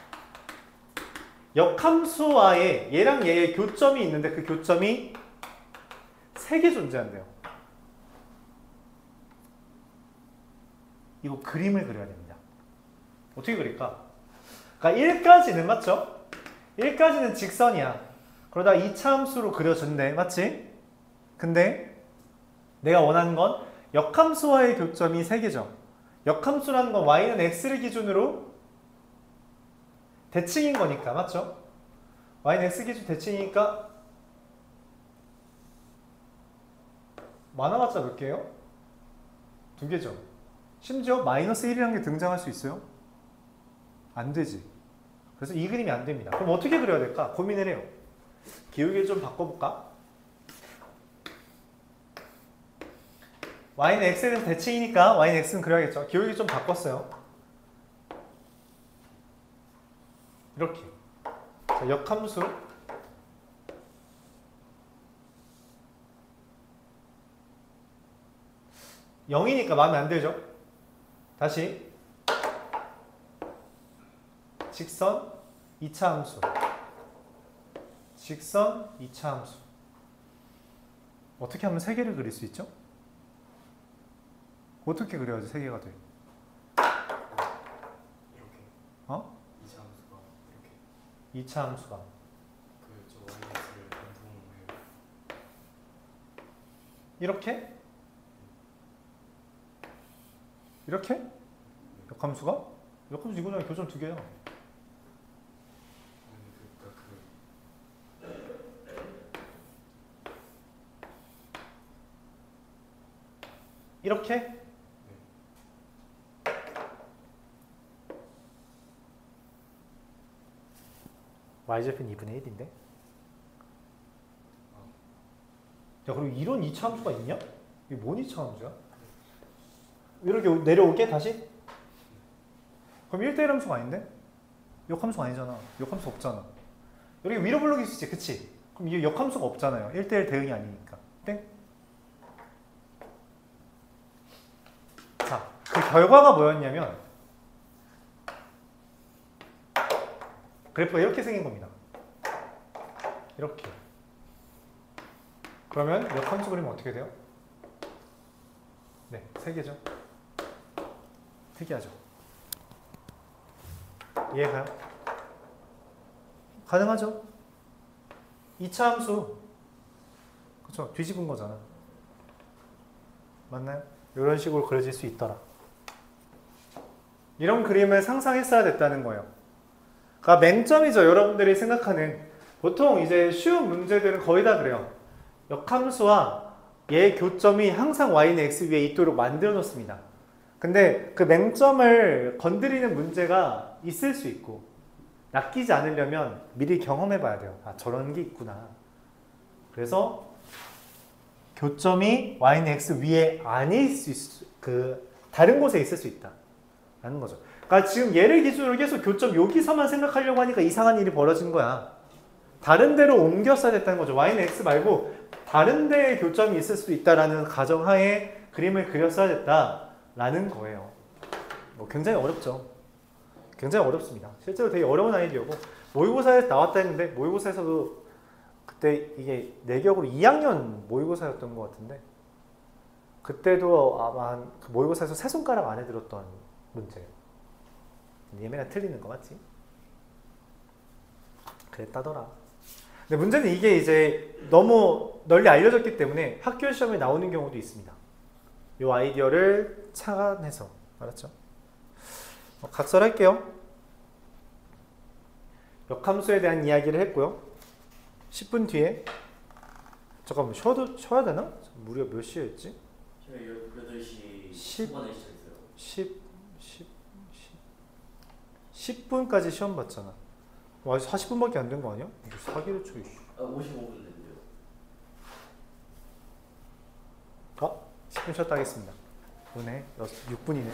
역함수와의 얘랑 얘의 교점이 있는데 그 교점이 3개 존재한대요. 이거 그림을 그려야 됩니다. 어떻게 그릴까? 그러니까 1까지는 맞죠? 1까지는 직선이야. 그러다 2차 함수로 그려준대. 맞지? 근데 내가 원하는 건 역함수와의 교점이 3개죠. 역함수라는 건 y는 x를 기준으로 대칭인 거니까. 맞죠? y는 x 기준 대칭이니까 많아봤자 몇 개예요? 2개죠. 심지어 마이너스 1이라는 게 등장할 수 있어요? 안 되지. 그래서 이 그림이 안 됩니다. 그럼 어떻게 그려야 될까? 고민을 해요. 기울기를 좀 바꿔볼까? y는 x에 대해서 대칭이니까 y는 x는 그려야겠죠. 기울기 좀 바꿨어요. 이렇게. 자, 역함수. (0이니까) 마음에 안 들죠? 다시 직선 2차 함수. 직선 2차 함수. 어떻게 하면 3개를 그릴 수 있죠? 어떻게 그려야지 3개가 돼? 이렇게 어? 2차 함수가 이렇게 2차 함수가 그저 yx를 변동해요. 이렇게? 이렇게? 역함수가? 역함수 이거랑 교점 2개야. 그러니까 이렇게? y좌표는 2분의 1인데? 야, 그리고 이런 2차 함수가 있냐? 이게 뭔 2차 함수야? 이렇게 내려올게 다시? 그럼 1대1 함수가 아닌데? 역함수가 아니잖아. 역함수 없잖아. 여기 위로 블록일 수 있지, 그치? 그럼 이게 역함수가 없잖아요. 1대1 대응이 아니니까. 땡? 자, 그 결과가 뭐였냐면 그래프가 이렇게 생긴 겁니다. 이렇게. 그러면 역함수 그리면 어떻게 돼요? 네, 3개죠. 특이하죠. 이해가요? 가능하죠? 2차 함수. 그쵸? 뒤집은 거잖아. 맞나요? 이런 식으로 그려질 수 있더라. 이런 그림을 상상했어야 됐다는 거예요. 그러니까 맹점이죠. 여러분들이 생각하는. 보통 이제 쉬운 문제들은 거의 다 그래요. 역함수와 얘의 교점이 항상 y는 x 위에 있도록 만들어 놓습니다. 근데 그 맹점을 건드리는 문제가 있을 수 있고 낚이지 않으려면 미리 경험해 봐야 돼요. 아, 저런 게 있구나. 그래서 교점이 y는 x 위에 아닐 수 다른 곳에 있을 수 있다 라는 거죠. 그러니까 지금 얘를 기준으로 계속 교점 여기서만 생각하려고 하니까 이상한 일이 벌어진 거야. 다른 데로 옮겼어야 됐다는 거죠. y는 x 말고 다른 데에 교점이 있을 수도 있다라는 가정하에 그림을 그렸어야 됐다라는 거예요. 뭐 굉장히 어렵죠. 굉장히 어렵습니다. 실제로 되게 어려운 아이디어고 모의고사에서 나왔다 했는데 모의고사에서도 그때 이게 내격으로 2학년 모의고사였던 것 같은데 그때도 아마 그 모의고사에서 세 손가락 안에 들었던 문제예요. 얘 맨날 틀리는 거 맞지? 그랬다더라. 근데 문제는 이게 이제 너무 널리 알려졌기 때문에 학교 시험에 나오는 경우도 있습니다. 이 아이디어를 착안해서. 알았죠? 각설할게요. 역함수에 대한 이야기를 했고요. 10분 뒤에 잠깐만 쉬어야 되나? 무려 몇 시였지? 8시 10, 초반에 시작했어요. 10분까지 시험 봤잖아. 와, 40분밖에 안 된 거 아니야? 이거 사기를 쳐. 55분 됐는데요. 10분 쉬었다 하겠습니다. 오늘 6분이네.